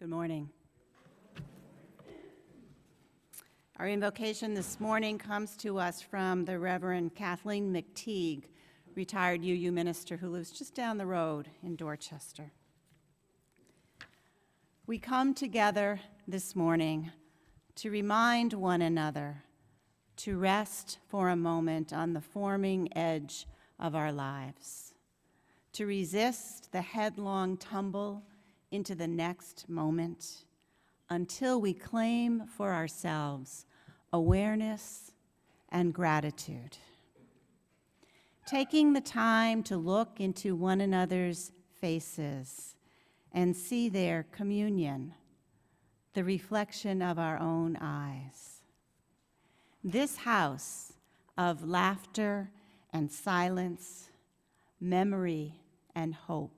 Good morning. Our invocation this morning comes to us from the Reverend Kathleen McTeague, retired UU minister who lives just down the road in Dorchester. We come together this morning to remind one another to rest for a moment on the forming edge of our lives, to resist the headlong tumble into the next moment until we claim for ourselves awareness and gratitude. Taking the time to look into one another's faces and see their communion, the reflection of our own eyes. This house of laughter and silence, memory and hope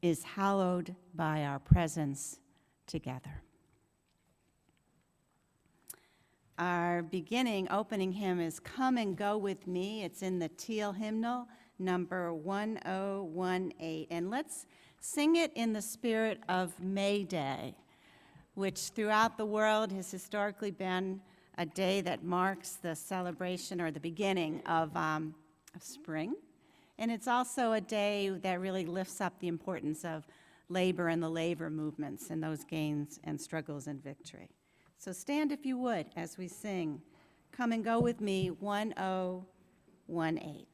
is hallowed by our presence together. Our opening hymn is Come and Go With Me. It's in the Teal hymnal, number 1018. And let's sing it in the spirit of May Day, which throughout the world has historically been a day that marks the celebration or the beginning of spring. And it's also a day that really lifts up the importance of labor and the labor movements and those gains and struggles and victory. So stand if you would as we sing Come and Go With Me, 1018.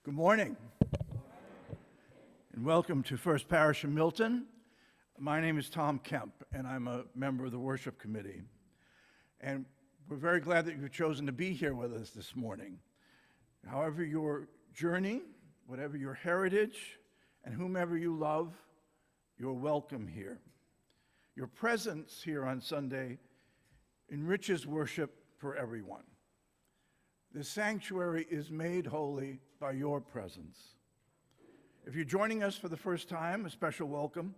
Good morning, and welcome to First Parish in Milton. My name is Tom Kemp, and I'm a member of the worship committee. And we're very glad that you've chosen to be here with us this morning. However your journey, whatever your heritage, and whomever you love, you're welcome here. Your presence here on Sunday enriches worship for everyone. This sanctuary is made holy by your presence. If you're joining us for the first time, a special welcome,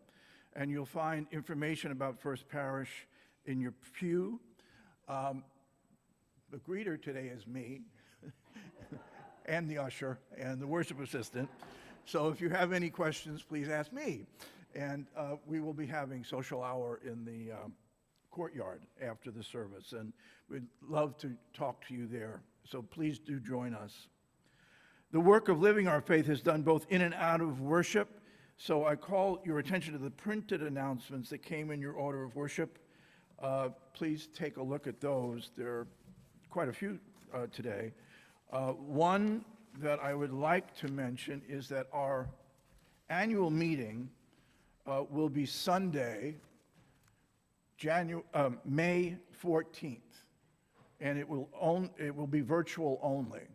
and you'll find information about First Parish in your pew. The greeter today is me, and the usher, and the worship assistant. So if you have any questions, please ask me. And we will be having social hour in the courtyard after the service, and we'd love to talk to you there. So please do join us. The work of living our faith is done both in and out of worship. So I call your attention to the printed announcements that came in your order of worship. Please take a look at those. There are quite a few today. One that I would like to mention is that our annual meeting will be Sunday, May 14th, and it will be virtual only.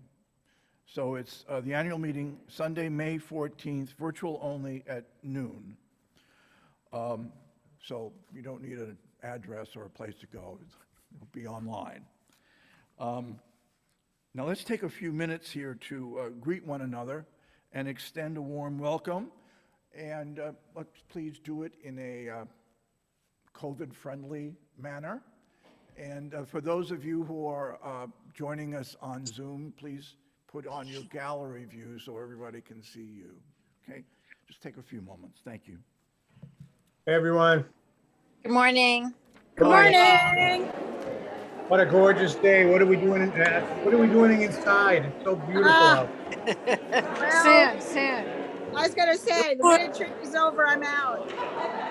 So it's the annual meeting, Sunday, May 14th, virtual only at noon. So you don't need an address or a place to go. It'll be online. Now let's take a few minutes here to greet one another and extend a warm welcome. And let's please do it in a COVID-friendly manner. And for those of you who are joining us on Zoom, please put on your gallery view so everybody can see you. Okay? Just take a few moments. Thank you. Hey, everyone. Good morning. Good morning. What a gorgeous day. What are we doing? What are we doing inside? It's so beautiful out. Well, soon. I was gonna say, the minute trip is over, I'm out.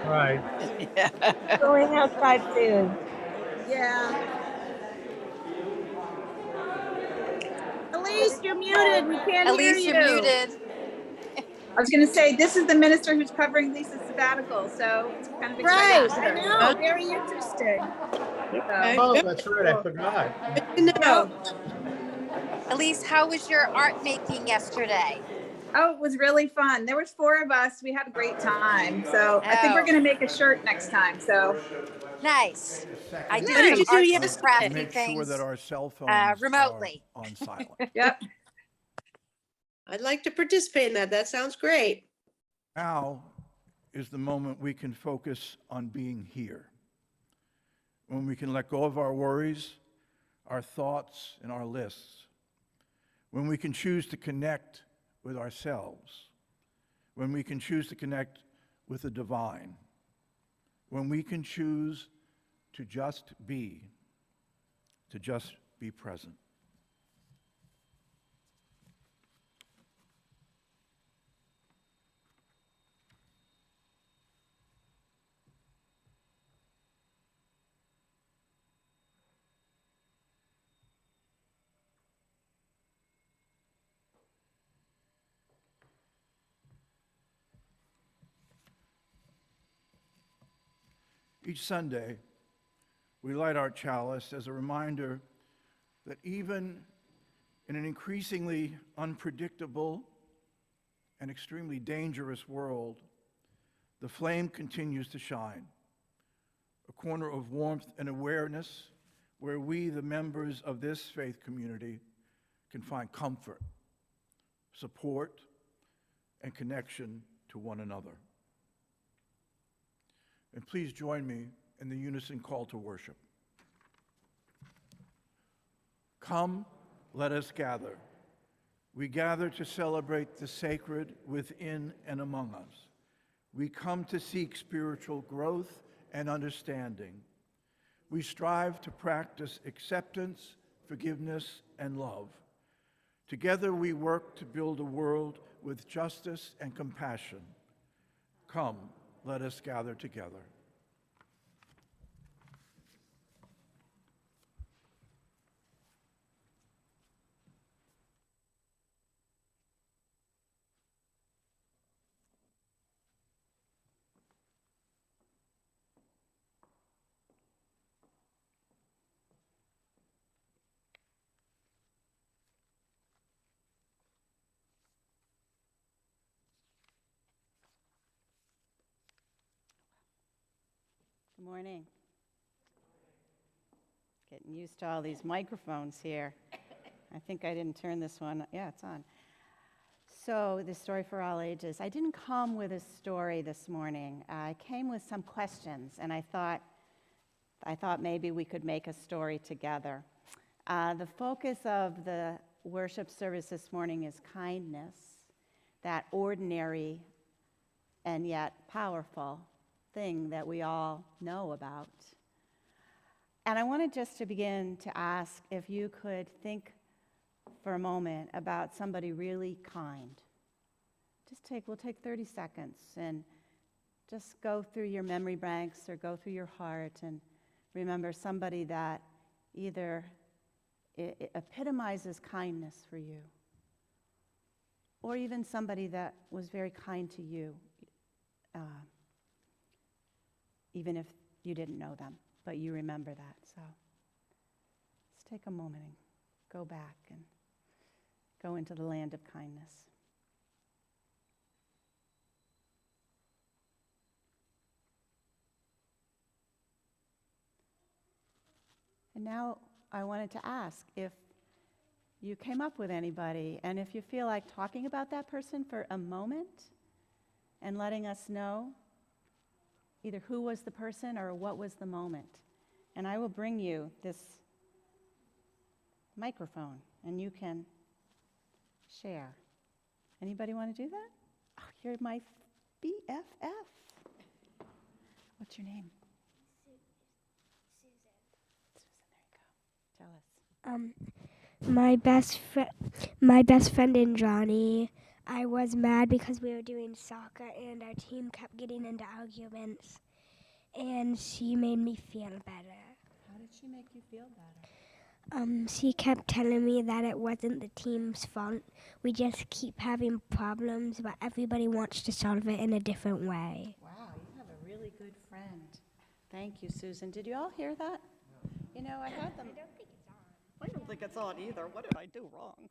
Right. Going outside soon. Yeah. Elise, you're muted. We can't hear Elise, you. you're muted. I was gonna say, this is the minister who's covering Lisa's sabbatical, so it's kind of exciting. Right, I know, very interesting. Oh, that's right. I forgot. No. Elise, how was your art making yesterday? Oh, it was really fun. There was 4 of us. We had a great time. So I think we're gonna make a shirt next time. So Nice. I did Nice. some arts and crafty Make sure things that our cell phones remotely. are on silent. yep. I'd like to participate in that. That sounds great. Now is the moment we can focus on being here. When we can let go of our worries, our thoughts, and our lists. When we can choose to connect with ourselves. When we can choose to connect with the divine. When we can choose to just be present. Each Sunday, we light our chalice as a reminder that even in an increasingly unpredictable and extremely dangerous world, the flame continues to shine, a corner of warmth and awareness where we, the members of this faith community, can find comfort, support, and connection to one another. And please join me in the unison call to worship. Come, let us gather. We gather to celebrate the sacred within and among us. We come to seek spiritual growth and understanding. We strive to practice acceptance, forgiveness, and love. Together we work to build a world with justice and compassion. Come, let us gather together. Good morning. Getting used to all these microphones here. I think I didn't turn this one. Yeah, it's on. So, the story for all ages. I didn't come with a story this morning. I came with some questions, and I thought maybe we could make a story together. The focus of the worship service this morning is kindness, that ordinary and yet powerful thing that we all know about. And I wanted just to begin to ask if you could think for a moment about somebody really kind. We'll take 30 seconds and just go through your memory banks or go through your heart and remember somebody that either it epitomizes kindness for you, or even somebody that was very kind to you, even if you didn't know them, but you remember that. So let's take a moment and go back and go into the land of kindness. And now I wanted to ask if you came up with anybody, and if you feel like talking about that person for a moment and letting us know either who was the person or what was the moment. And I will bring you this microphone, and you can share. Anybody want to do that? Oh, you're my BFF. What's your name? Susan, there you go. Tell us. My best friend and Johnny, I was mad because we were doing soccer and our team kept getting into arguments, and she made me feel better. How did she make you feel better? She kept telling me that it wasn't the team's fault. We just keep having problems, but everybody wants to solve it in a different way. Wow, you have a really good friend. Thank you, Susan. Did you all hear that? You know, I had them. I don't think it's on either. What did I do wrong?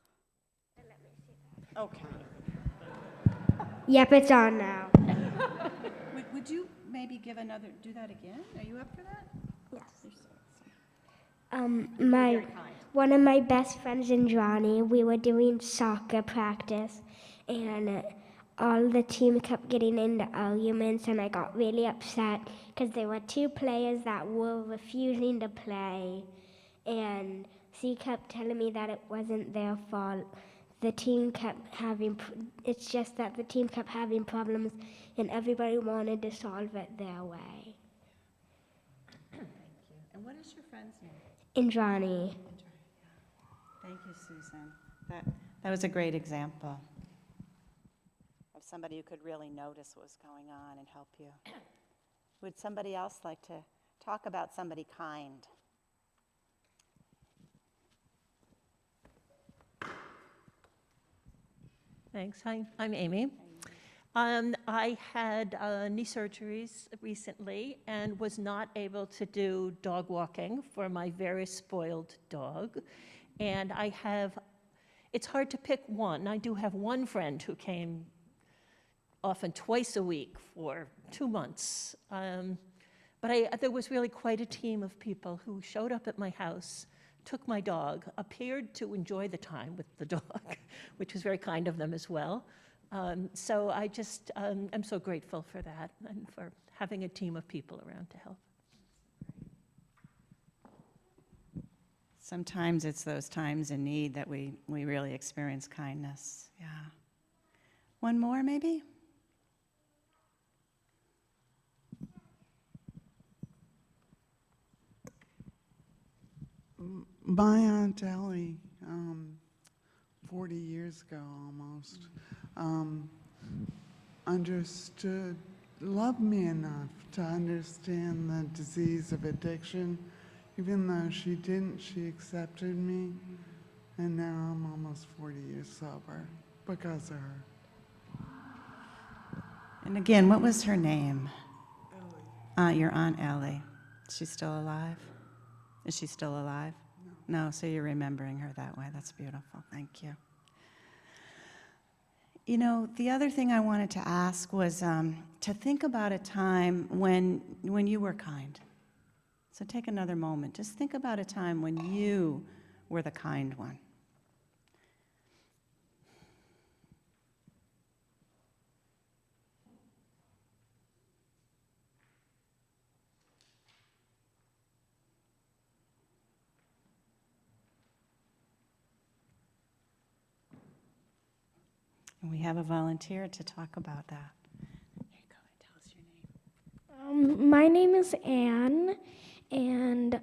Okay. Yep, it's on now. Would you maybe do that again? Are you up for that? Yes. You're so very kind. One of my best friends and Johnny, we were doing soccer practice, and all the team kept getting into arguments, and I got really upset because there were two players that were refusing to play, and she kept telling me that it wasn't their fault. It's just that the team kept having problems, and everybody wanted to solve it their way. Thank you. And what is your friend's name? And Johnny. Thank you, Susan. That was a great example of somebody who could really notice what was going on and help you. Would somebody else like to talk about somebody kind? Thanks. Hi, I'm Amy. I had knee surgeries recently and was not able to do dog walking for my very spoiled dog. And it's hard to pick one. I do have one friend who came often twice a week for 2 months. But there was really quite a team of people who showed up at my house, took my dog, appeared to enjoy the time with the dog, which was very kind of them as well. So I just am so grateful for that and for having a team of people around to help. Sometimes it's those times in need that we really experience kindness. Yeah. One more, maybe? My Aunt Ellie, 40 years ago almost, loved me enough to understand the disease of addiction. Even though she didn't, she accepted me. And now I'm almost 40 years sober because of her. And again, what was her name? Ellie. Your Aunt Ellie. Is she still alive? Is she still alive? No, so you're remembering her that way. That's beautiful. Thank you. You know, the other thing I wanted to ask was to think about a time when you were kind. So take another moment. Just think about a time when you were the kind one. And we have a volunteer to talk about that. Here you go, and tell us your name. My name is Anne, and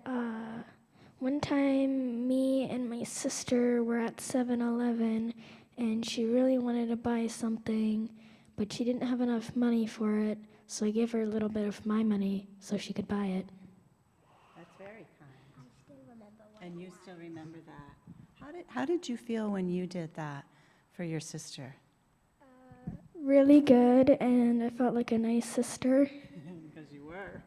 one time me and my sister were at 7-Eleven, and she really wanted to buy something, but she didn't have enough money for it, so I gave her a little bit of my money so she could buy it. That's very kind. I still remember and you still remember that. How did you feel when you did that for your sister? Really good, and I felt like a nice sister. Because you were.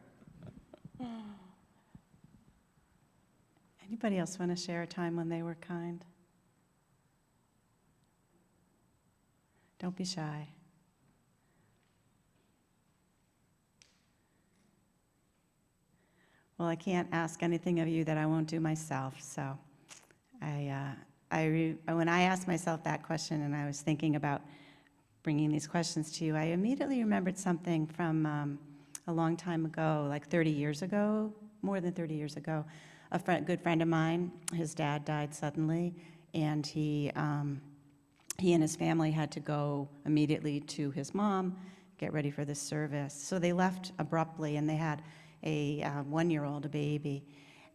Anybody else want to share a time when they were kind? Don't be shy. Well, I can't ask anything of you that I won't do myself, so when I asked myself that question and I was thinking about bringing these questions to you, I immediately remembered something from a long time ago, like 30 years ago, more than 30 years ago. A good friend of mine, his dad died suddenly, and he and his family had to go immediately to his mom, get ready for the service. So they left abruptly, and they had a 1-year-old, a baby.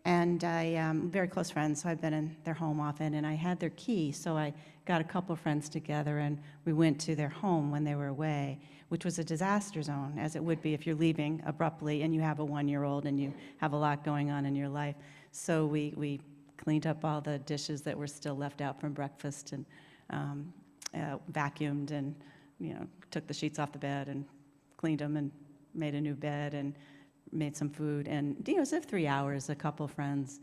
And I'm very close friends, so I've been in their home often, and I had their key, so I got a couple friends together, and we went to their home when they were away, which was a disaster zone, as it would be if you're leaving abruptly and you have a 1-year-old and you have a lot going on in your life. So we cleaned up all the dishes that were still left out from breakfast and vacuumed and, took the sheets off the bed and cleaned them and made a new bed and made some food. And, it was 3 hours, a couple friends.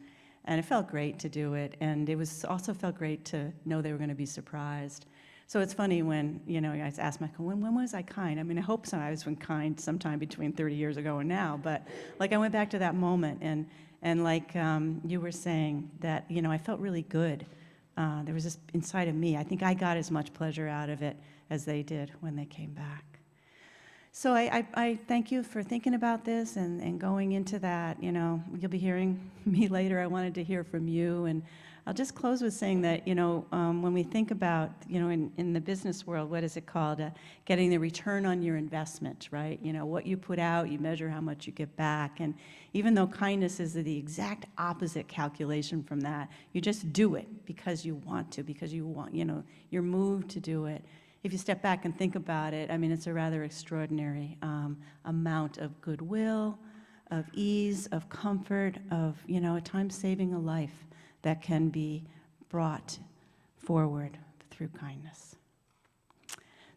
And it felt great to do it. And it was also felt great to know they were going to be surprised. So it's funny when, I asked Michael, when was I kind? I mean, I hope so. I was kind sometime between 30 years ago and now. But, I went back to that moment. And like you were saying, that, I felt really good. There was this inside of me. I think I got as much pleasure out of it as they did when they came back. So I thank you for thinking about this and going into that. You'll be hearing me later. I wanted to hear from you. And I'll just close with saying that, when we think about, in the business world, what is it called? Getting the return on your investment, right? What you put out, you measure how much you get back. And even though kindness is the exact opposite calculation from that, you just do it because you want to, because you're moved to do it. If you step back and think about it, I mean, it's a rather extraordinary amount of goodwill, of ease, of comfort, of, at times saving a life that can be brought forward through kindness.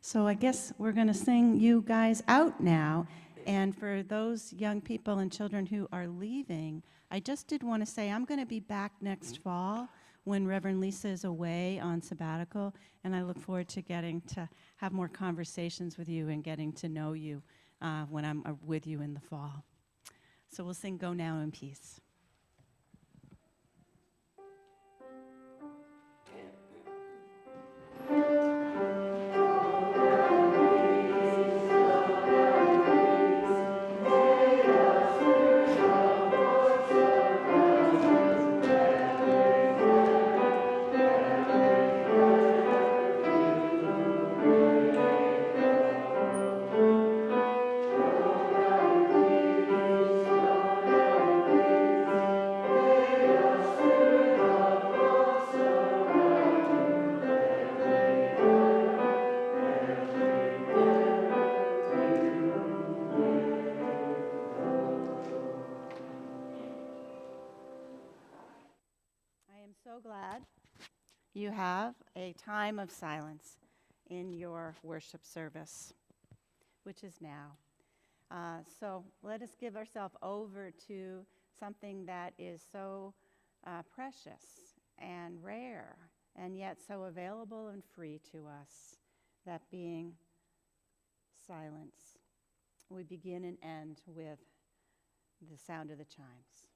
So I guess we're going to sing you guys out now. And for those young people and children who are leaving, I just did want to say I'm going to be back next fall when Reverend Lisa is away on sabbatical, and I look forward to getting to have more conversations with you and getting to know you when I'm with you in the fall. So we'll sing Go Now in Peace. So glad you have a time of silence in your worship service, which is now. So let us give ourselves over to something that is so precious and rare and yet so available and free to us, that being silence. We begin and end with the sound of the chimes.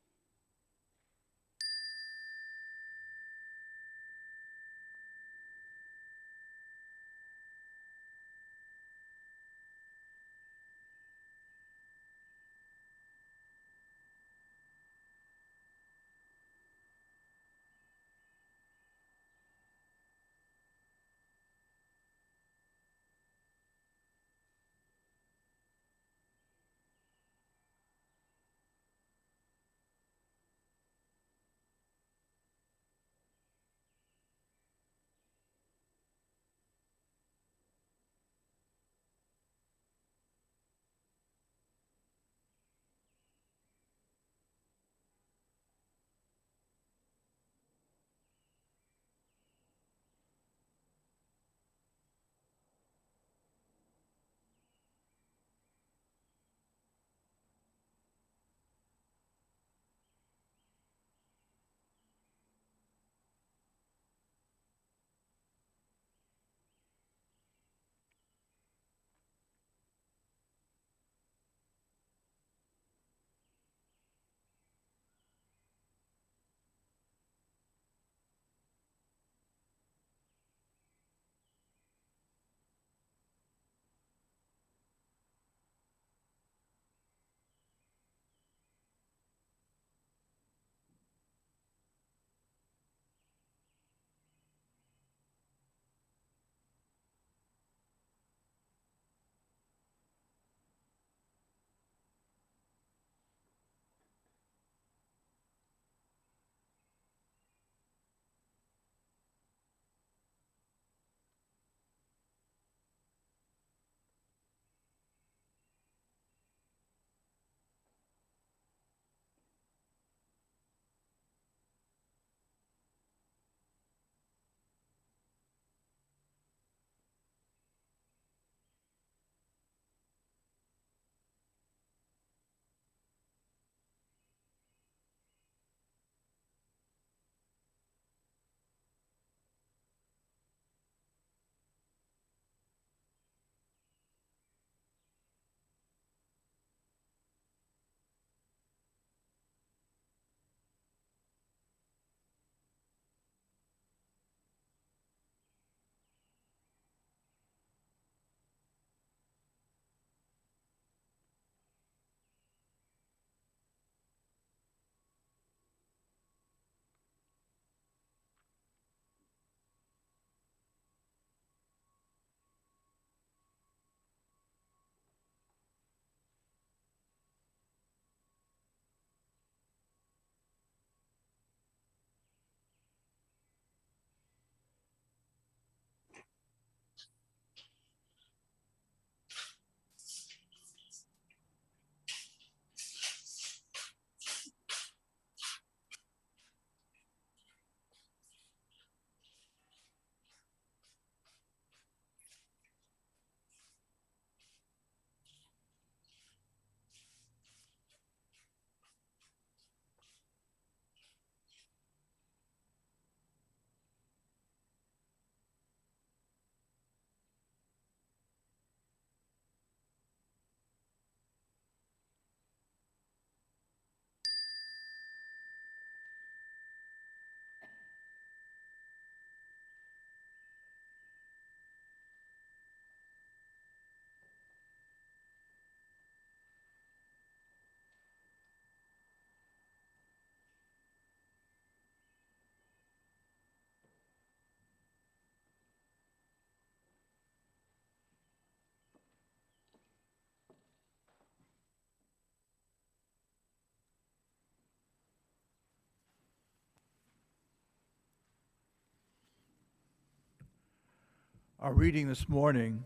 Our reading this morning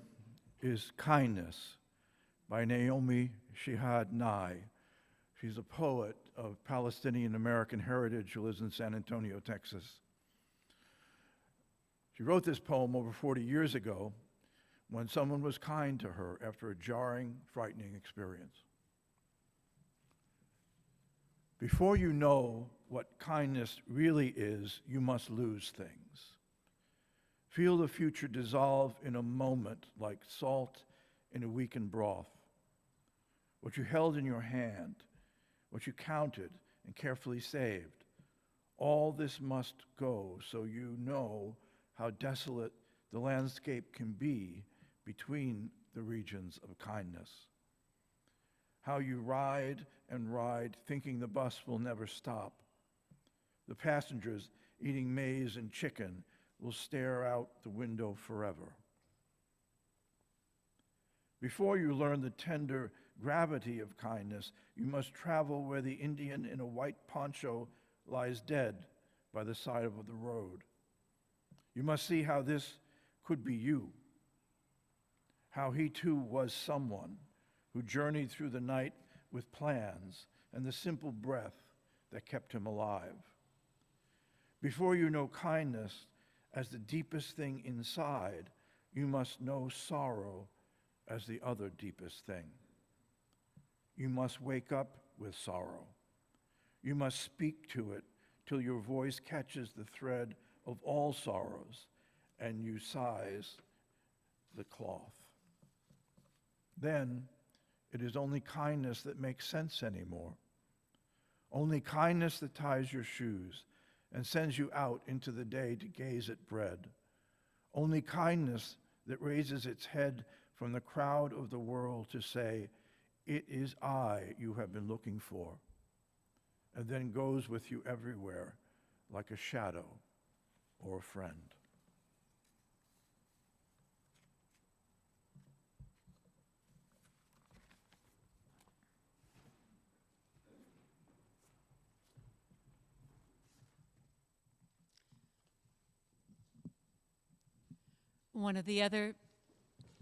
is Kindness by Naomi Shihad Nye. She's a poet of Palestinian American heritage who lives in San Antonio, Texas. She wrote this poem over 40 years ago when someone was kind to her after a jarring, frightening experience. Before you know what kindness really is, you must lose things. Feel the future dissolve in a moment like salt in a weakened broth. What you held in your hand, what you counted and carefully saved, all this must go so you know how desolate the landscape can be between the regions of kindness. How you ride and ride, thinking the bus will never stop. The passengers eating maize and chicken will stare out the window forever. Before you learn the tender gravity of kindness, you must travel where the Indian in a white poncho lies dead by the side of the road. You must see how this could be you, how he too was someone who journeyed through the night with plans and the simple breath that kept him alive. Before you know kindness as the deepest thing inside, you must know sorrow as the other deepest thing. You must wake up with sorrow. You must speak to it till your voice catches the thread of all sorrows and you size the cloth. Then it is only kindness that makes sense anymore. Only kindness that ties your shoes and sends you out into the day to gaze at bread. Only kindness that raises its head from the crowd of the world to say, "It is I you have been looking for," and then goes with you everywhere like a shadow or a friend.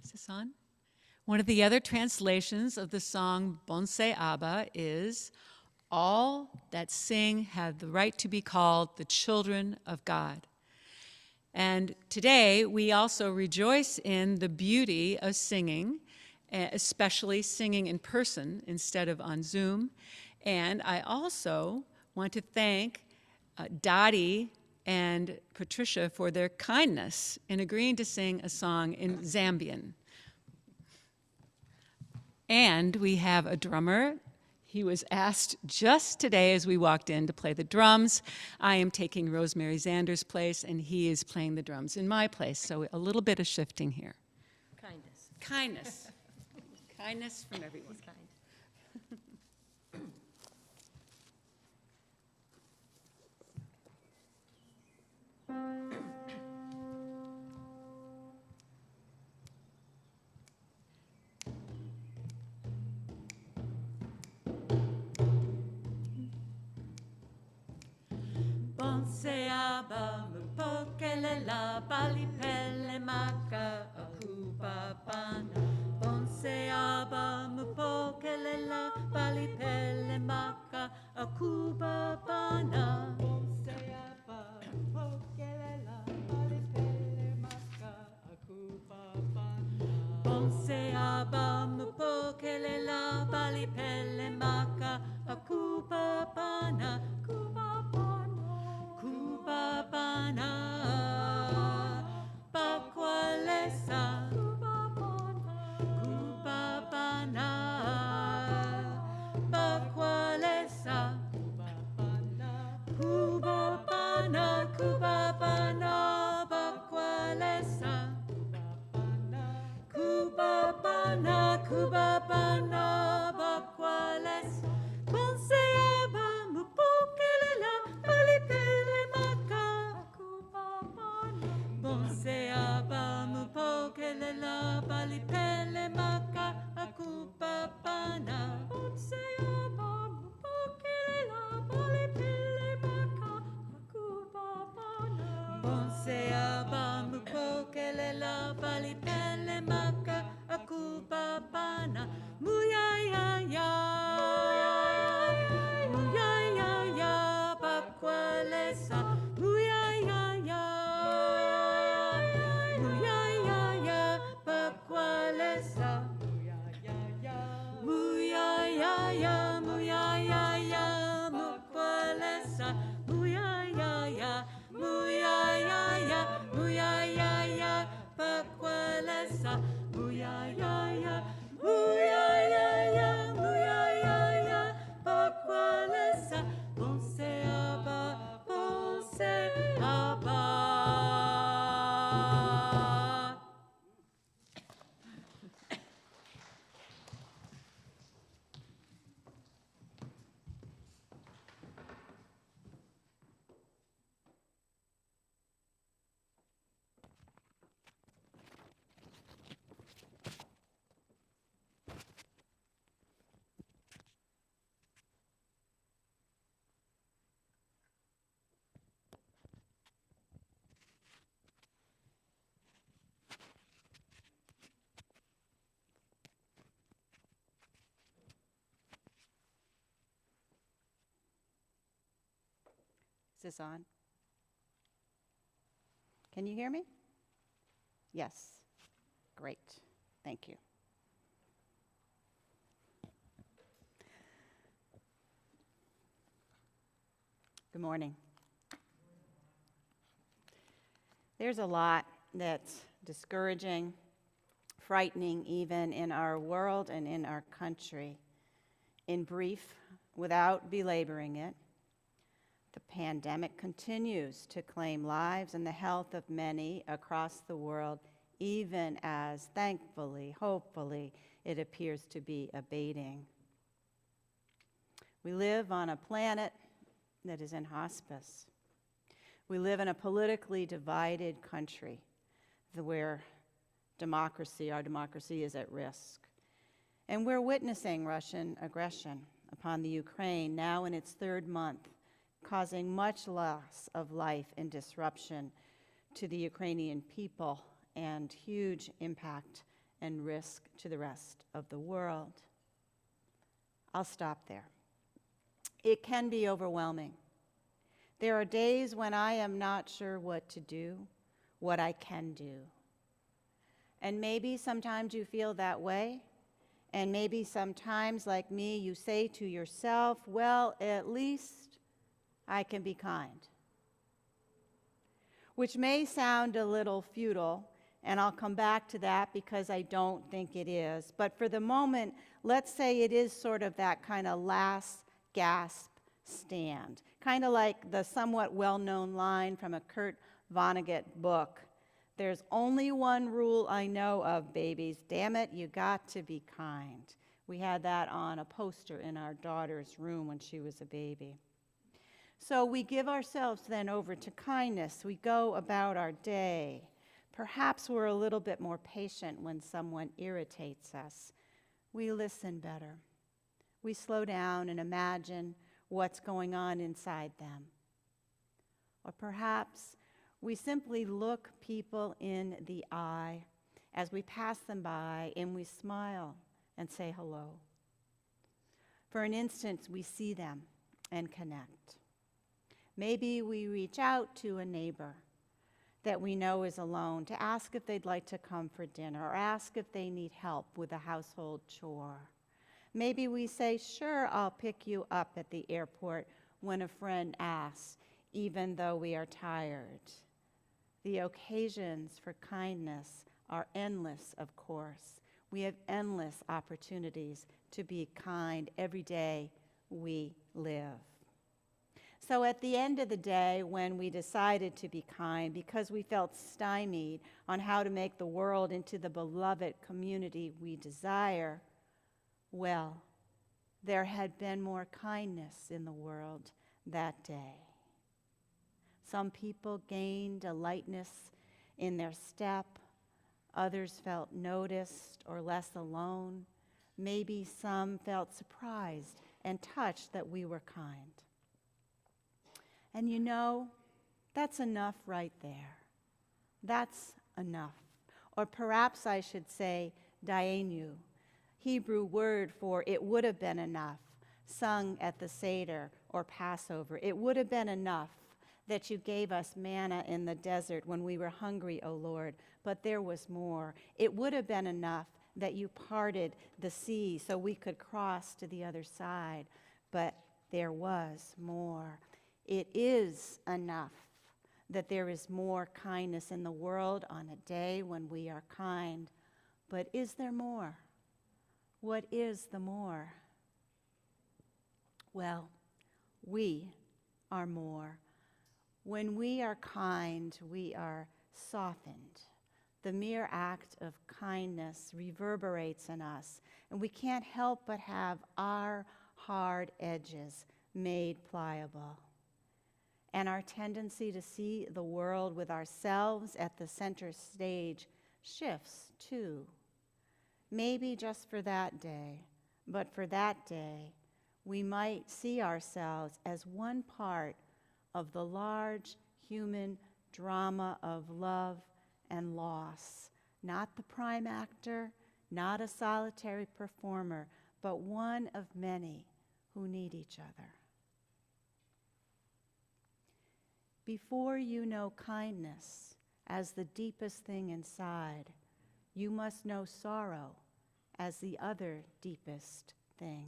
Is this on? One of the other translations of the song Bonse Abba is, "All that sing have the right to be called the children of God." And today we also rejoice in the beauty of singing, especially singing in person instead of on Zoom. And I also want to thank Dottie and Patricia for their kindness in agreeing to sing a song in Zambian. And we have a drummer. He was asked just today as we walked in to play the drums. I am taking Rosemary Zander's place, and he is playing the drums in my place. So a little bit of shifting here. Kindness. Kindness. Kindness from everyone. He's kind. Bonse aba mupokele la bali pele maka akupa pana. Bonse aba mupokele la bali pele maka akupa pana. Bonse aba mupokele la bali pele maka akupa pana. Bonse aba mupokele la bali pele maka akupa pana. Kubabana, Bakwalesa, Kubabana, Bakwalesa, Kubabana, Kubabana, Bakwalesa, Kubabana, Kubabana, Bakwalesa, Bonseaba, Mupokelela, Balipele Maka, Kubabana, Bonseaba, Mupokelela, Balipele Maka, Akubabana, Bonseaba, Mupokelela, Balipele Maka, Akubabana, Bonseaba, Mupokelela, bakwalesa, muyayaya, muyayaya, muyayaya, bakwalesa, bonse aba, bonse aba. Is this on? Can you hear me? Yes. Great. Thank you. Good morning. There's a lot that's discouraging, frightening even in our world and in our country. In brief, without belaboring it, the pandemic continues to claim lives and the health of many across the world, even as, thankfully, hopefully, it appears to be abating. We live on a planet that is in hospice. We live in a politically divided country where our democracy is at risk. And we're witnessing Russian aggression upon the Ukraine now in its third month, causing much loss of life and disruption to the Ukrainian people and huge impact and risk to the rest of the world. I'll stop there. It can be overwhelming. There are days when I am not sure what to do, what I can do. And maybe sometimes you feel that way, and maybe sometimes, like me, you say to yourself, well, at least I can be kind. Which may sound a little futile, and I'll come back to that because I don't think it is. But for the moment, let's say it is sort of that kind of last gasp stand. Kind of like the somewhat well-known line from a Kurt Vonnegut book. There's only one rule I know of, babies. Damn it, you got to be kind. We had that on a poster in our daughter's room when she was a baby. So we give ourselves then over to kindness. We go about our day. Perhaps we're a little bit more patient when someone irritates us. We listen better. We slow down and imagine what's going on inside them. Or perhaps we simply look people in the eye as we pass them by and we smile and say hello. For an instant, we see them and connect. Maybe we reach out to a neighbor that we know is alone to ask if they'd like to come for dinner or ask if they need help with a household chore. Maybe we say, sure, I'll pick you up at the airport when a friend asks, even though we are tired. The occasions for kindness are endless, of course. We have endless opportunities to be kind every day we live. So at the end of the day, when we decided to be kind because we felt stymied on how to make the world into the beloved community we desire, well, there had been more kindness in the world that day. Some people gained a lightness in their step. Others felt noticed or less alone. Maybe some felt surprised and touched that we were kind. And you know, that's enough right there. That's enough. Or perhaps I should say, dayenu, Hebrew word for it would have been enough, sung at the Seder or Passover. It would have been enough that you gave us manna in the desert when we were hungry, O Lord, but there was more. It would have been enough that you parted the sea so we could cross to the other side, but there was more. It is enough that there is more kindness in the world on a day when we are kind But is there more? What is the more? Well, we are more. When we are kind, we are softened. The mere act of kindness reverberates in us, and we can't help but have our hard edges made pliable. And our tendency to see the world with ourselves at the center stage shifts too. Maybe just for that day, but for that day, we might see ourselves as one part of the large human drama of love and loss, not the prime actor, not a solitary performer, but one of many who need each other. Before you know kindness as the deepest thing inside, you must know sorrow as the other deepest thing.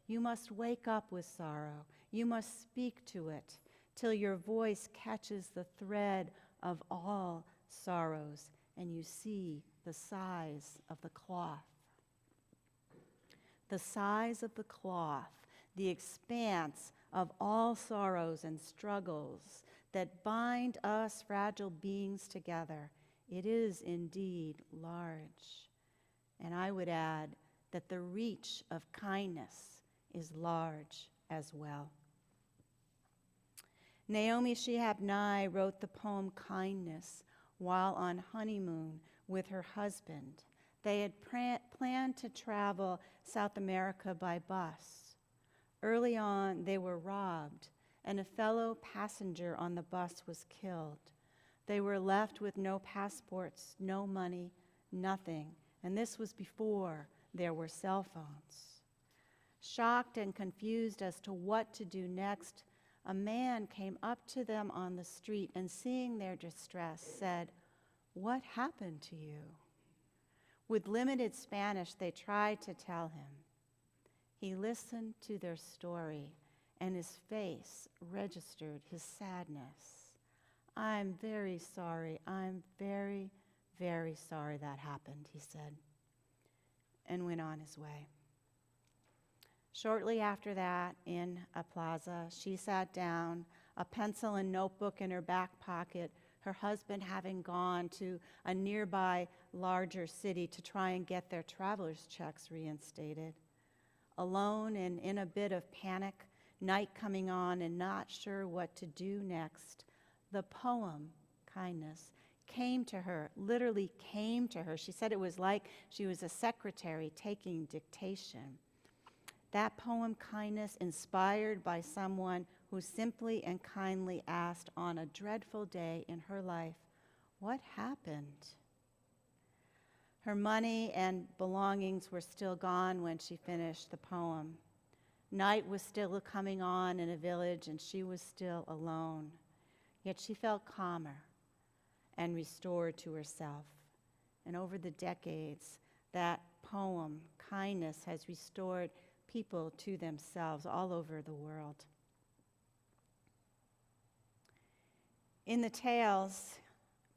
You must wake up with sorrow. You must speak to it till your voice catches the thread of all sorrows and you see the size of the cloth. The size of the cloth, the expanse of all sorrows and struggles that bind us fragile beings together. It is indeed large. And I would add that the reach of kindness is large as well. Naomi Shihab Nye wrote the poem Kindness while on honeymoon with her husband. They had planned to travel South America by bus. Early on, they were robbed, and a fellow passenger on the bus was killed. They were left with no passports, no money, nothing, and this was before there were cell phones. Shocked and confused as to what to do next, a man came up to them on the street and, seeing their distress, said, "What happened to you?" With limited Spanish, they tried to tell him. He listened to their story, and his face registered his sadness. "I'm very sorry. I'm very, very sorry that happened," he said, and went on his way. Shortly after that, in a plaza, she sat down, a pencil and notebook in her back pocket, her husband having gone to a nearby larger city to try and get their traveler's checks reinstated. Alone and in a bit of panic, night coming on and not sure what to do next, the poem, Kindness, came to her, literally came to her. She said it was like she was a secretary taking dictation. That poem, Kindness, inspired by someone who simply and kindly asked on a dreadful day in her life, "What happened?" Her money and belongings were still gone when she finished the poem. Night was still coming on in a village, and she was still alone. Yet she felt calmer and restored to herself. And over the decades, that poem, Kindness, has restored people to themselves all over the world. In the tales,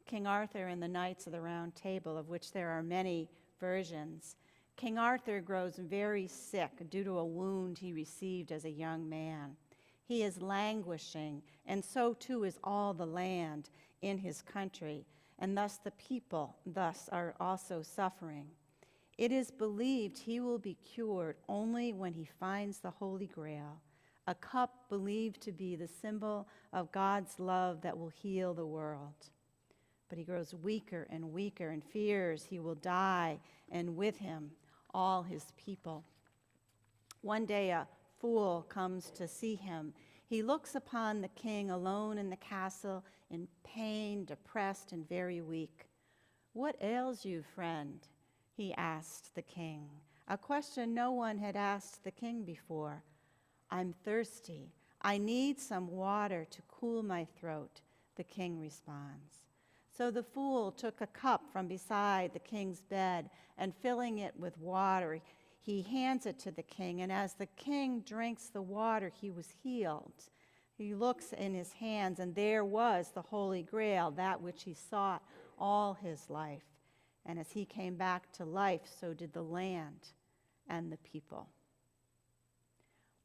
King Arthur and the Knights of the Round Table, of which there are many versions, King Arthur grows very sick due to a wound he received as a young man. He is languishing, and so too is all the land in his country, and thus the people thus are also suffering. It is believed he will be cured only when he finds the Holy Grail, a cup believed to be the symbol of God's love that will heal the world. But he grows weaker and weaker and fears he will die, and with him all his people. One day a fool comes to see him. He looks upon the king alone in the castle, in pain, depressed, and very weak. "What ails you, friend?" he asked the king, a question no one had asked the king before. "I'm thirsty. I need some water to cool my throat," the king responds. So the fool took a cup from beside the king's bed, and filling it with water, he hands it to the king, and as the king drinks the water, he was healed. He looks in his hands, and there was the Holy Grail, that which he sought all his life. And as he came back to life, so did the land and the people.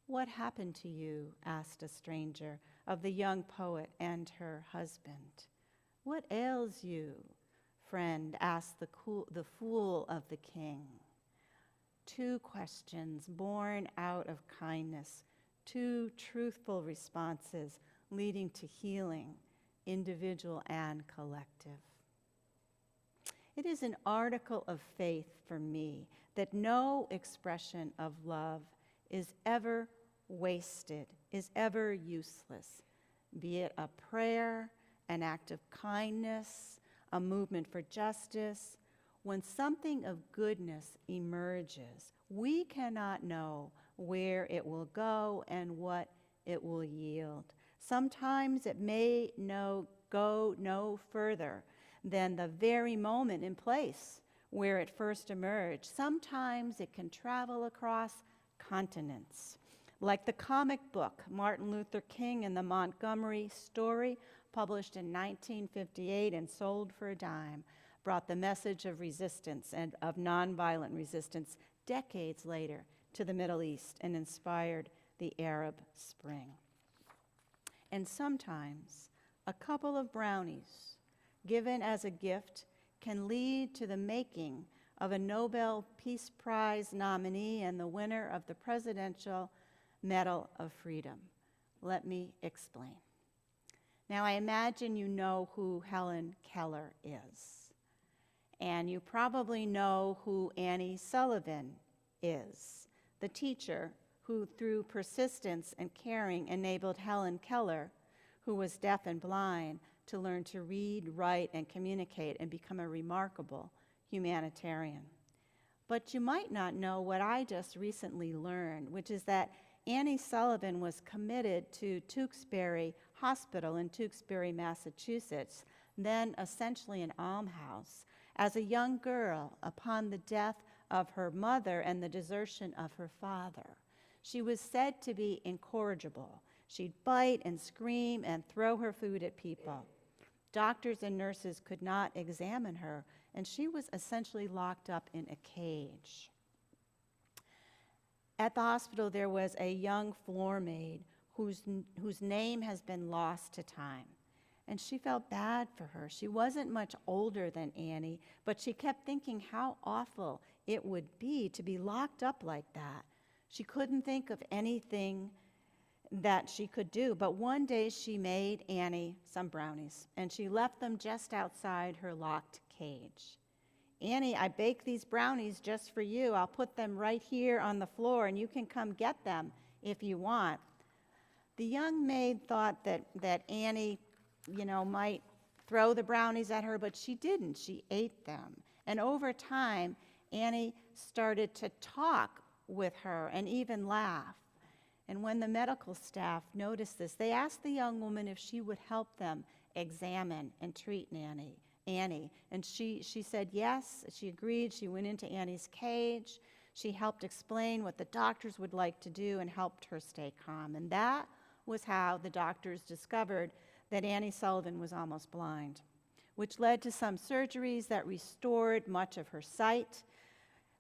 "What happened to you?" asked a stranger of the young poet and her husband. "What ails you, friend?" asked the fool of the king. Two questions born out of kindness, two truthful responses leading to healing, individual and collective. It is an article of faith for me that no expression of love is ever wasted, is ever useless, be it a prayer, an act of kindness, a movement for justice. When something of goodness emerges, we cannot know where it will go and what it will yield. Sometimes it may go no further than the very moment and place where it first emerged. Sometimes it can travel across continents. Like the comic book Martin Luther King and the Montgomery Story, published in 1958 and sold for a dime, brought the message of resistance and of nonviolent resistance decades later to the Middle East and inspired the Arab Spring. And sometimes a couple of brownies given as a gift can lead to the making of a Nobel Peace Prize nominee and the winner of the Presidential Medal of Freedom. Let me explain. Now, I imagine you know who Helen Keller is, and you probably know who Annie Sullivan is, the teacher who, through persistence and caring, enabled Helen Keller, who was deaf and blind, to learn to read, write, and communicate and become a remarkable humanitarian. But you might not know what I just recently learned, which is that Annie Sullivan was committed to Tewksbury Hospital in Tewksbury, Massachusetts, then essentially an almshouse, as a young girl upon the death of her mother and the desertion of her father. She was said to be incorrigible. She'd bite and scream and throw her food at people. Doctors and nurses could not examine her, and she was essentially locked up in a cage. At the hospital, there was a young floor maid whose name has been lost to time. And she felt bad for her. She wasn't much older than Annie, but she kept thinking how awful it would be to be locked up like that. She couldn't think of anything that she could do, but one day she made Annie some brownies, and she left them just outside her locked cage. "Annie, I baked these brownies just for you. I'll put them right here on the floor, and you can come get them if you want." The young maid thought that Annie, might throw the brownies at her, but she didn't. She ate them. And over time, Annie started to talk with her and even laugh. And when the medical staff noticed this, they asked the young woman if she would help them examine and treat Annie. And she said yes. She agreed. She went into Annie's cage. She helped explain what the doctors would like to do and helped her stay calm. And that was how the doctors discovered that Annie Sullivan was almost blind, which led to some surgeries that restored much of her sight.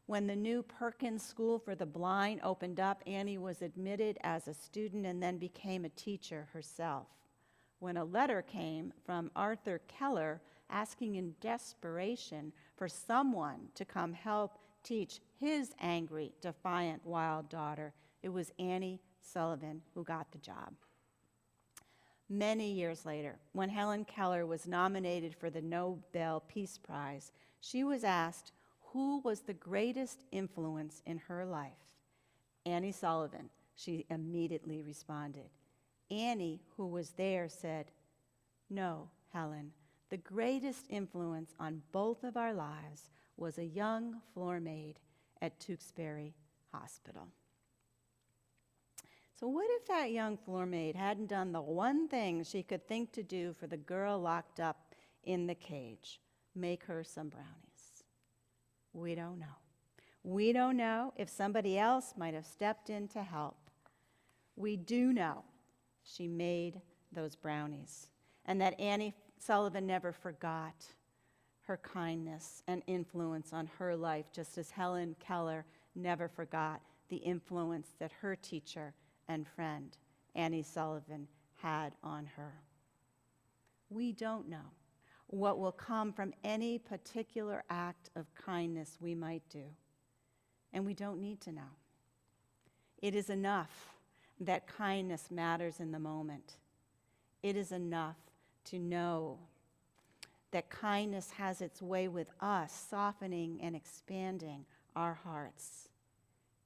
When the new Perkins School for the Blind opened up, Annie was admitted as a student and then became a teacher herself. When a letter came from Arthur Keller asking in desperation for someone to come help teach his angry, defiant, wild daughter, it was Annie Sullivan who got the job. Many years later, when Helen Keller was nominated for the Nobel Peace Prize, she was asked who was the greatest influence in her life. "Annie Sullivan," she immediately responded. Annie, who was there, said, "No, Helen, the greatest influence on both of our lives was a young floor maid at Tewksbury Hospital." So what if that young floor maid hadn't done the one thing she could think to do for the girl locked up in the cage? Make her some brownies. We don't know. We don't know if somebody else might have stepped in to help. We do know she made those brownies, and that Annie Sullivan never forgot her kindness and influence on her life, just as Helen Keller never forgot the influence that her teacher and friend, Annie Sullivan, had on her. We don't know what will come from any particular act of kindness we might do, and we don't need to know. It is enough that kindness matters in the moment. It is enough to know that kindness has its way with us, softening and expanding our hearts.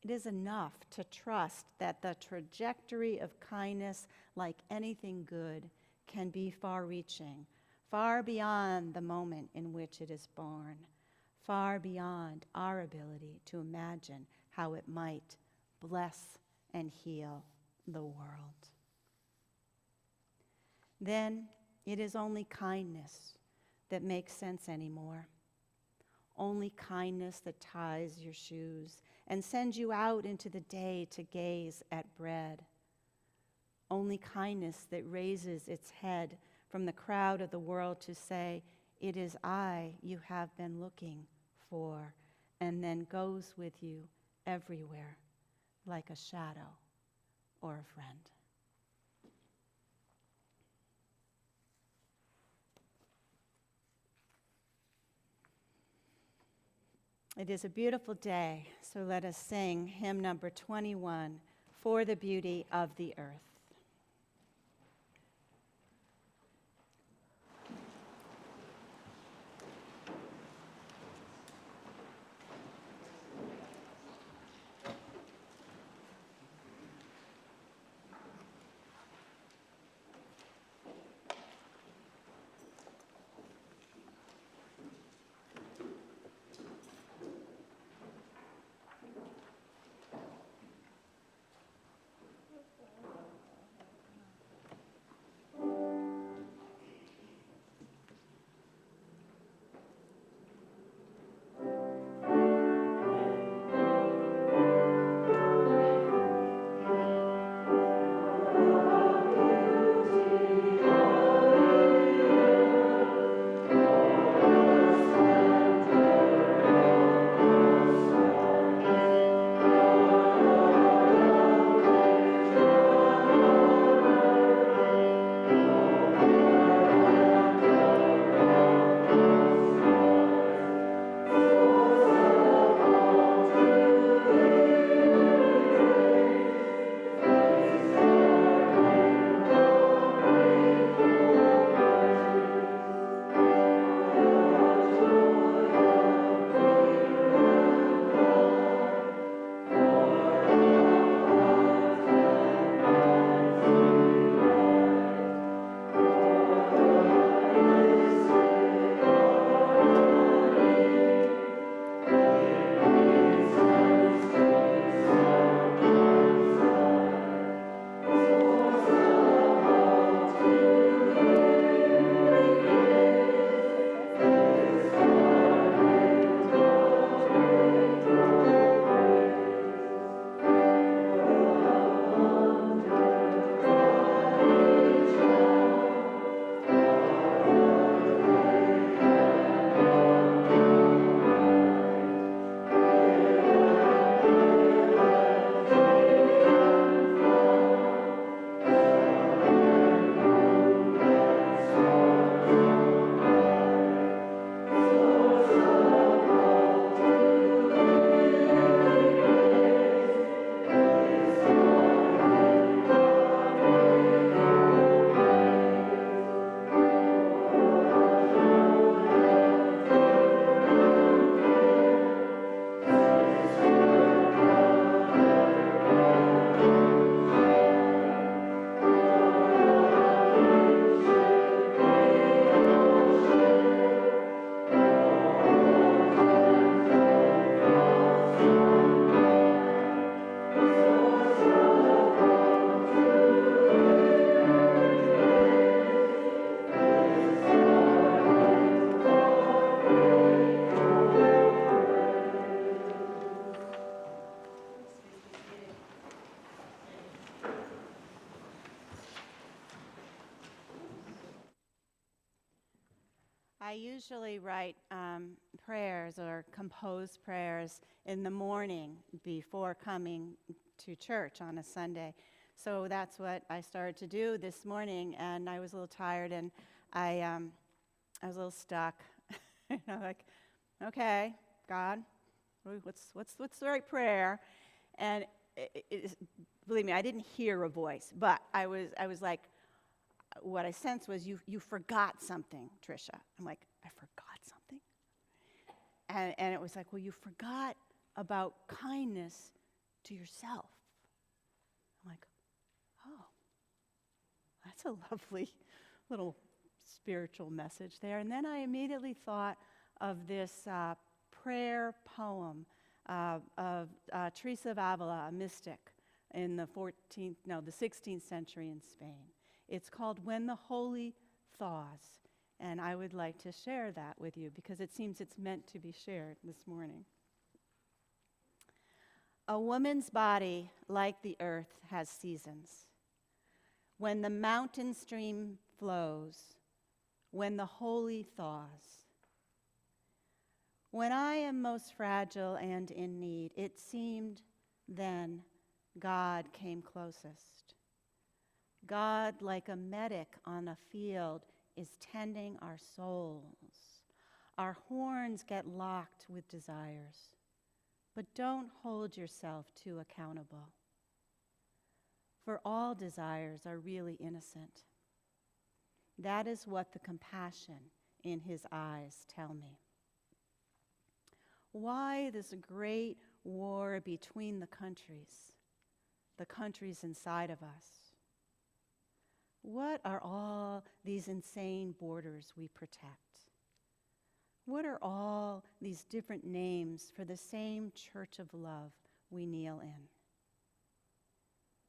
It is enough to trust that the trajectory of kindness, like anything good, can be far-reaching, far beyond the moment in which it is born, far beyond our ability to imagine how it might bless and heal the world. Then it is only kindness that makes sense anymore. Only kindness that ties your shoes and sends you out into the day to gaze at bread. Only kindness that raises its head from the crowd of the world to say, "It is I you have been looking for," and then goes with you everywhere like a shadow or a friend. It is a beautiful day, so let us sing hymn number 21, "For the Beauty of the Earth." usually write prayers or compose prayers in the morning before coming to church on a Sunday. So that's what I started to do this morning, and I was a little tired, and I was a little stuck. Like, okay, God, what's the right prayer? And believe me, I didn't hear a voice, but I was like, what I sensed was you forgot something, Tricia. I'm like, I forgot something? And it was like, well, you forgot about kindness to yourself. I'm like, oh, that's a lovely little spiritual message there. And then I immediately thought of this prayer poem of Teresa of Avila, a mystic in the 16th century in Spain. It's called When the Holy Thaws, and I would like to share that with you because it seems it's meant to be shared this morning. A woman's body, like the earth, has seasons. When the mountain stream flows, when the holy thaws. When I am most fragile and in need, it seemed then God came closest. God, like a medic on a field, is tending our souls. Our horns get locked with desires, but don't hold yourself too accountable, for all desires are really innocent. That is what the compassion in his eyes tell me. Why this great war between the countries inside of us? What are all these insane borders we protect? What are all these different names for the same church of love we kneel in?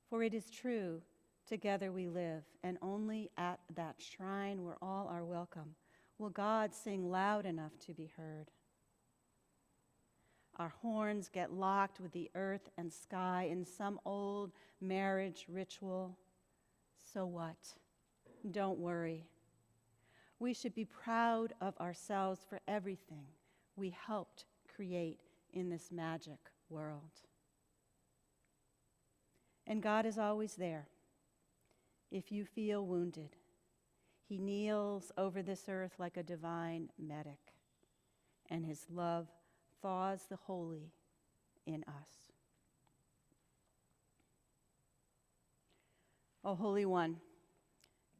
For it is true, together we live, and only at that shrine where all are welcome will God sing loud enough to be heard. Our horns get locked with the earth and sky in some old marriage ritual. So what? Don't worry. We should be proud of ourselves for everything we helped create in this magic world. And God is always there. If you feel wounded, he kneels over this earth like a divine medic, and his love thaws the holy in us. O Holy One,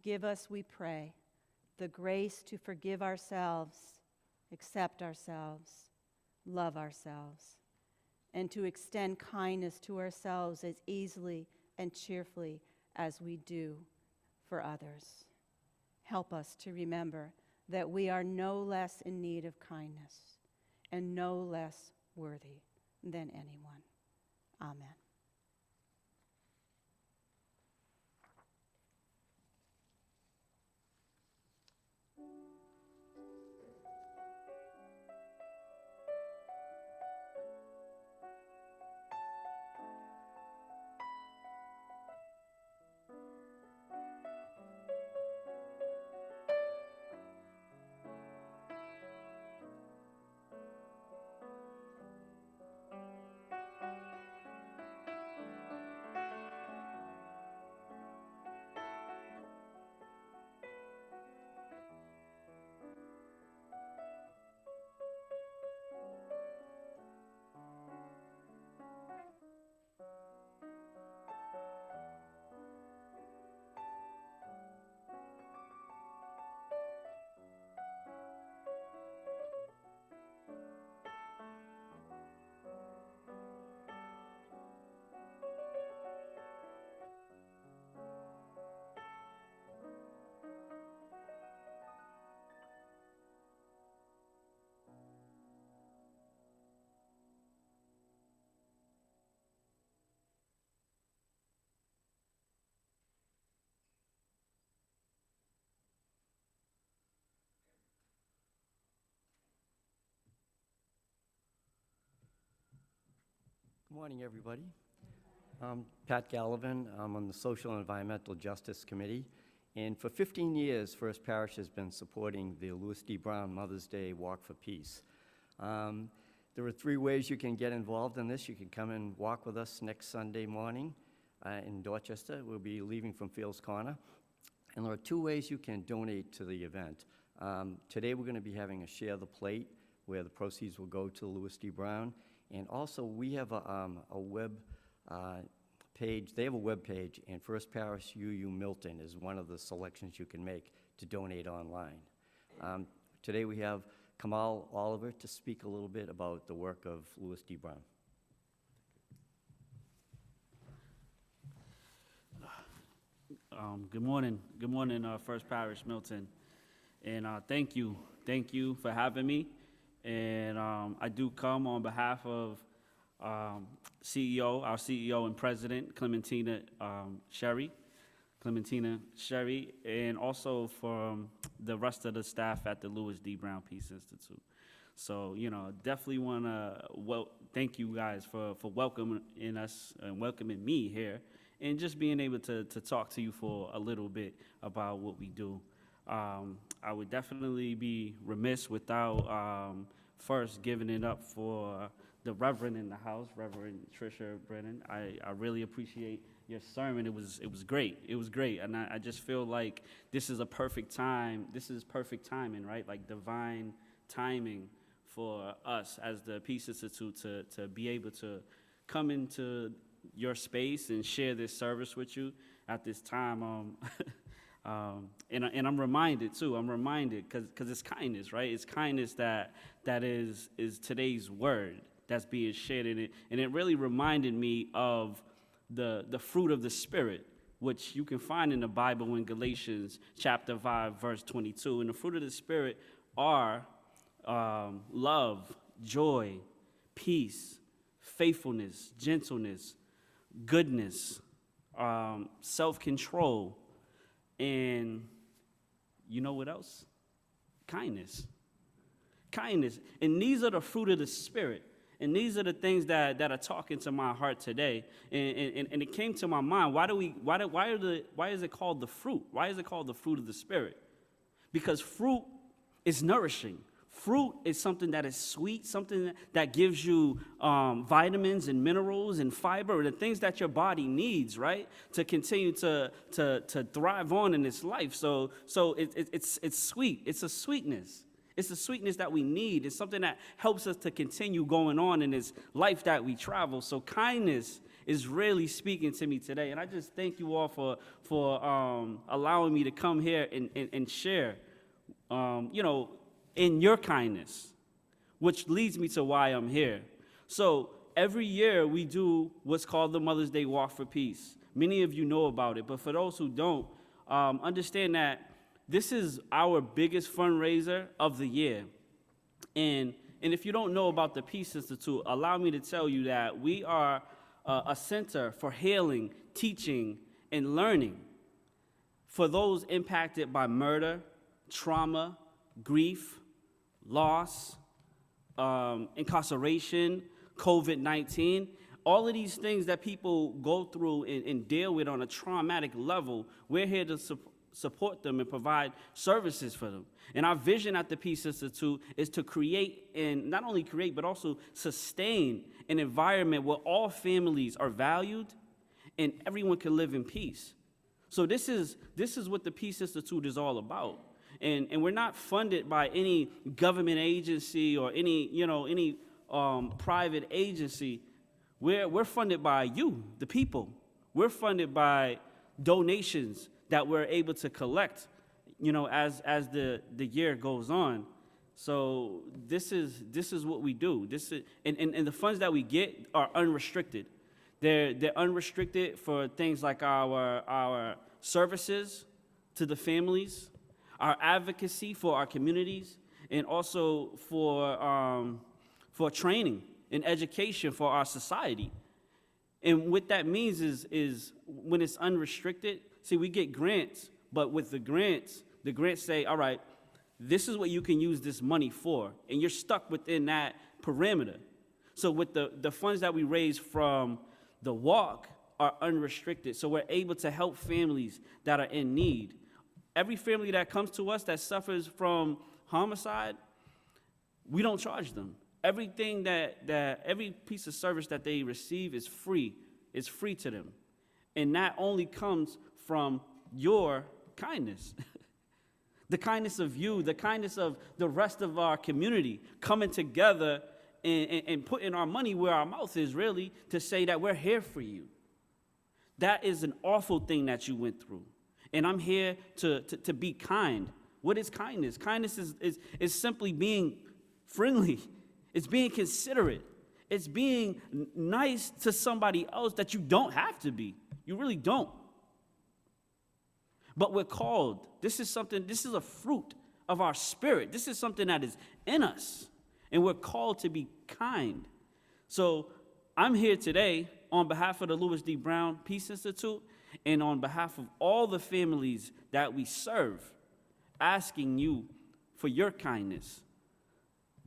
give us, we pray, the grace to forgive ourselves, accept ourselves, love ourselves, and to extend kindness to ourselves as easily and cheerfully as we do for others. Help us to remember that we are no less in need of kindness and no less worthy than anyone. Amen. Good morning, everybody. I'm Pat Gallivan. I'm on the Social and Environmental Justice Committee, And for 15 years, First Parish has been supporting the Louis D. Brown Mother's Day Walk for Peace. There are 3 ways you can get involved in this. You can come and walk with us next Sunday morning in Dorchester. We'll be leaving from Fields Corner. And there are 2 ways you can donate to the event. Today we're going to be having a Share the Plate where the proceeds will go to Louis D. Brown. And also we have a web page. They have a web page, and First Parish UU Milton is one of the selections you can make to donate online. Today we have Kamal Oliver to speak a little bit about the work of Louis D. Brown. Good morning, First Parish Milton, and thank you for having me. And I do come on behalf of our CEO and President, Clementina Sherry, and also from the rest of the staff at the Louis D. Brown Peace Institute. So, definitely want to thank you guys for welcoming us and welcoming me here, and just being able to talk to you for a little bit about what we do. I would definitely be remiss without first giving it up for the Reverend in the house, Reverend Tricia Brennan. I really appreciate your sermon. It was great. It was great. And I just feel like this is a perfect time. This is perfect timing, right? Like divine timing for us as the Peace Institute to be able to come into your space and share this service with you at this time. And I'm reminded too. Because it's kindness, right? It's kindness that is today's word that's being shared in it, and it really reminded me of the fruit of the Spirit, which you can find in the Bible in Galatians chapter 5, verse 22. And the fruit of the Spirit are love, joy, peace, faithfulness, gentleness, goodness, self-control, and you know what else? Kindness. And these are the fruit of the Spirit. And these are the things that are talking to my heart today. And it came to my mind, why is it called the fruit? Why is it called the fruit of the Spirit? Because fruit is nourishing. Fruit is something that is sweet, something that gives you vitamins and minerals and fiber, the things that your body needs, right, to continue to thrive on in this life. So it's sweet. It's a sweetness. It's the sweetness that we need. It's something that helps us to continue going on in this life that we travel. So kindness is really speaking to me today. And I just thank you all for allowing me to come here and share, in your kindness, which leads me to why I'm here. So every year we do what's called the Mother's Day Walk for Peace. Many of you know about it, but for those who don't, understand that this is our biggest fundraiser of the year. And if you don't know about the Peace Institute, allow me to tell you that we are a center for healing, teaching, and learning for those impacted by murder, trauma, grief, loss, incarceration, COVID-19. All of these things that people go through and deal with on a traumatic level, we're here to support them and provide services for them. And our vision at the Peace Institute is to create, and not only create, but also sustain an environment where all families are valued and everyone can live in peace. So this is what the Peace Institute is all about. And we're not funded by any government agency or any private agency. We're funded by you, the people. We're funded by donations that we're able to collect, as the year goes on. So this is what we do. And the funds that we get are unrestricted. They're unrestricted for things like our services to the families, our advocacy for our communities, and also for training and education for our society. And what that means is when it's unrestricted, see, we get grants, but with the grants say, all right, this is what you can use this money for, and you're stuck within that parameter. So with the funds that we raise from the walk are unrestricted, so we're able to help families that are in need. Every family that comes to us that suffers from homicide, we don't charge them. Everything that every piece of service that they receive is free. It's free to them. And that only comes from your kindness. The kindness of you, the kindness of the rest of our community coming together and putting our money where our mouth is, really, to say that we're here for you. That is an awful thing that you went through. And I'm here to be kind. What is kindness? Kindness is simply being friendly. It's being considerate. It's being nice to somebody else that you don't have to be. You really don't. But we're called. This is a fruit of our spirit. This is something that is in us. And we're called to be kind. So I'm here today on behalf of the Louis D. Brown Peace Institute and on behalf of all the families that we serve, asking you for your kindness.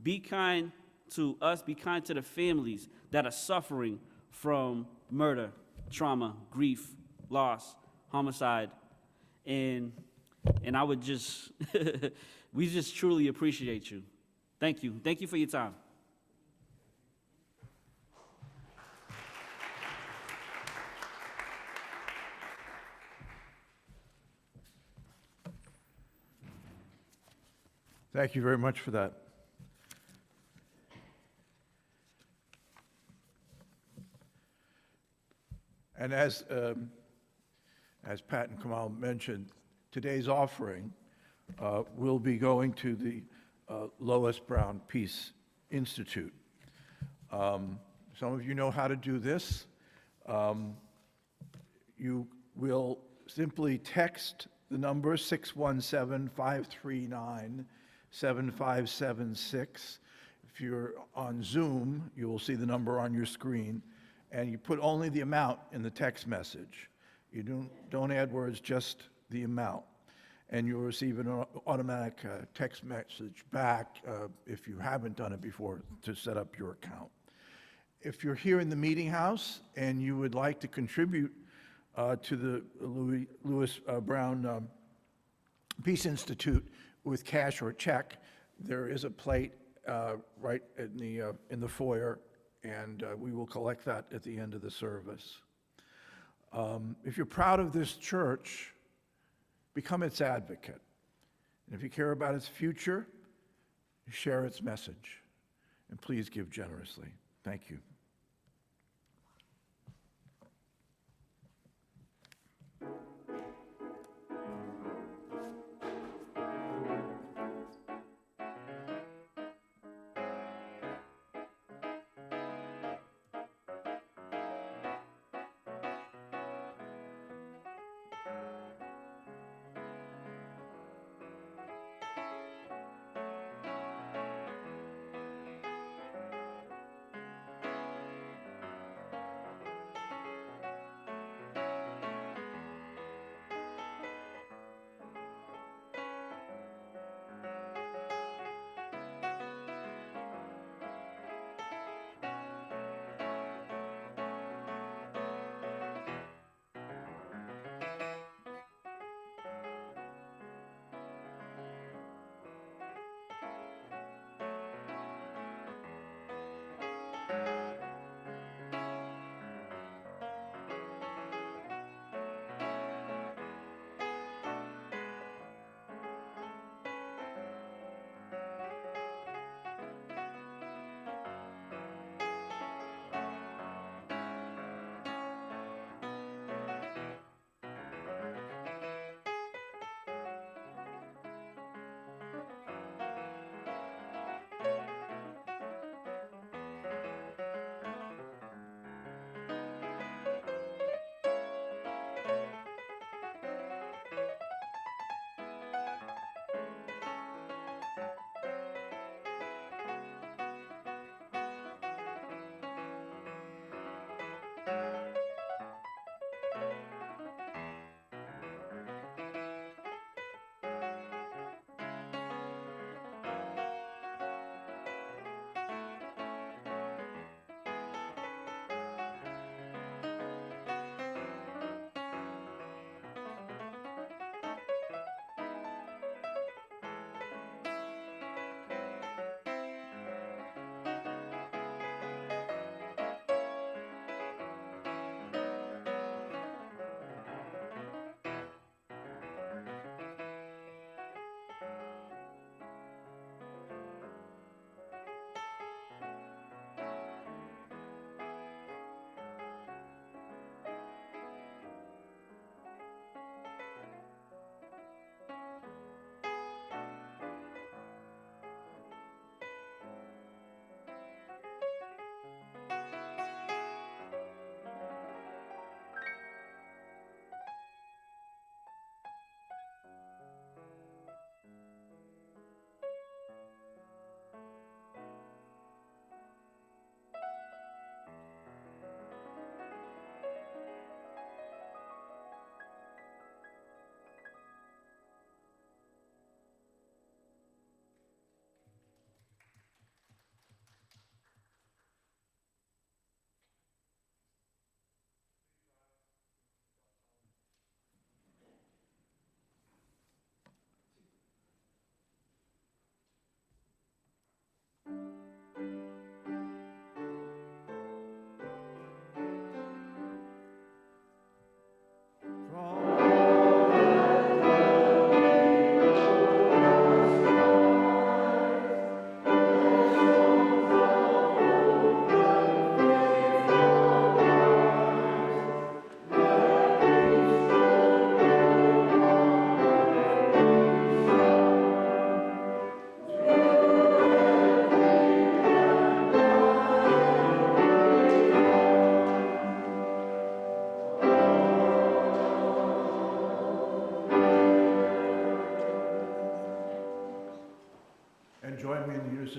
Be kind to us, be kind to the families that are suffering from murder, trauma, grief, loss, homicide. And I would just, we just truly appreciate you. Thank you. Thank you for your time. Thank you very much for that. And as Pat and Kamal mentioned, today's offering will be going to the Lois Brown Peace Institute. Some of you know how to do this. You will simply text the number 617-539-7576. If you're on Zoom, you will see the number on your screen, and you put only the amount in the text message. You don't add words, just the amount. And you'll receive an automatic text message back if you haven't done it before to set up your account. If you're here in the meeting house and you would like to contribute to the Louis Brown Peace Institute with cash or check, there is a plate right in the foyer, and we will collect that at the end of the service. If you're proud of this church, become its advocate. And if you care about its future, share its message. And please give generously. Thank you.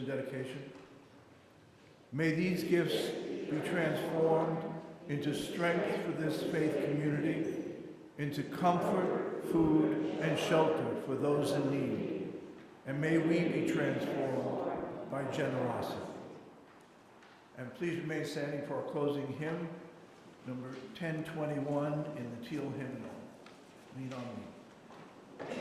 and dedication. May these gifts be transformed into strength for this faith community, into comfort, food, and shelter for those in need. And may we be transformed by generosity. And please remain standing for our closing hymn, number 1021 in the teal hymnal. Lean on me.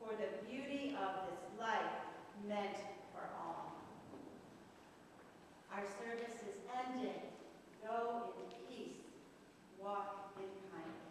For the beauty of this life meant for all. Our service is ending. Go in peace. Walk in kindness.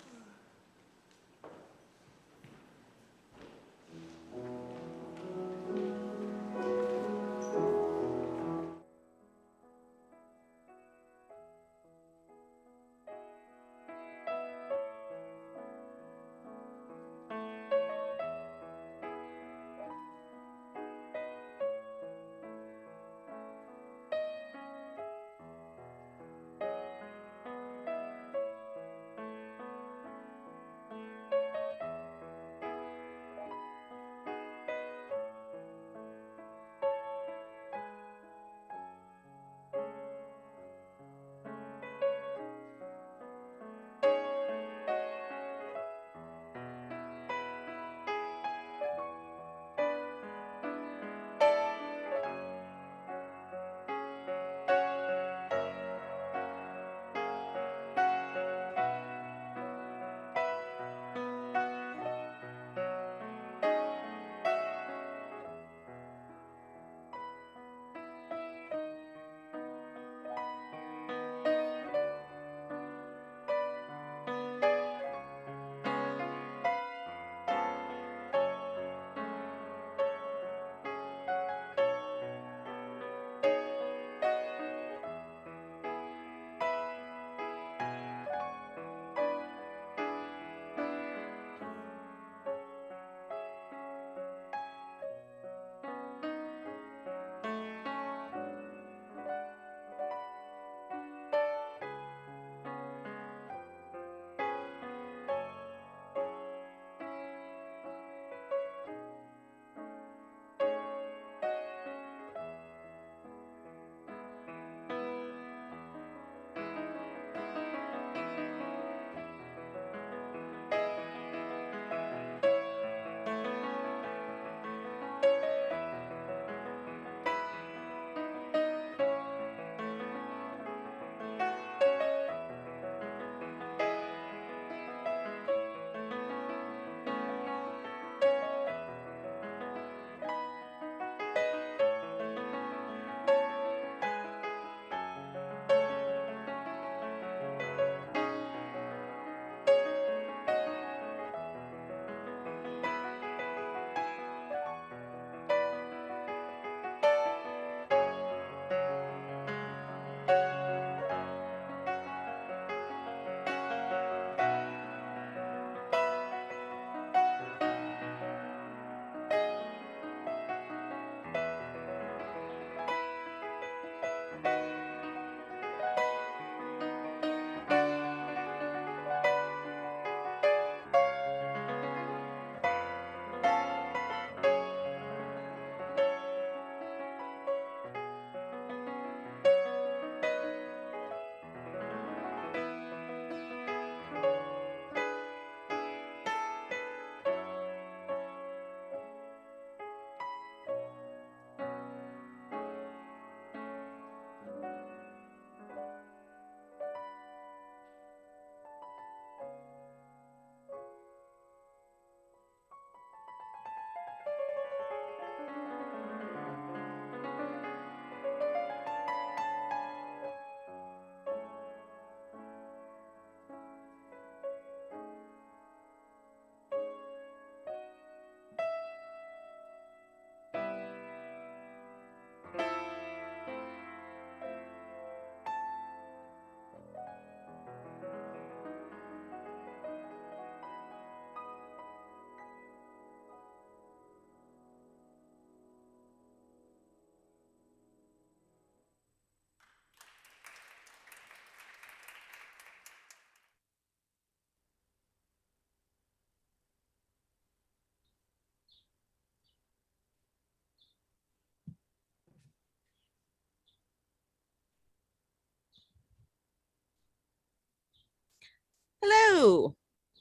2.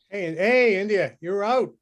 Hey, India, you're out.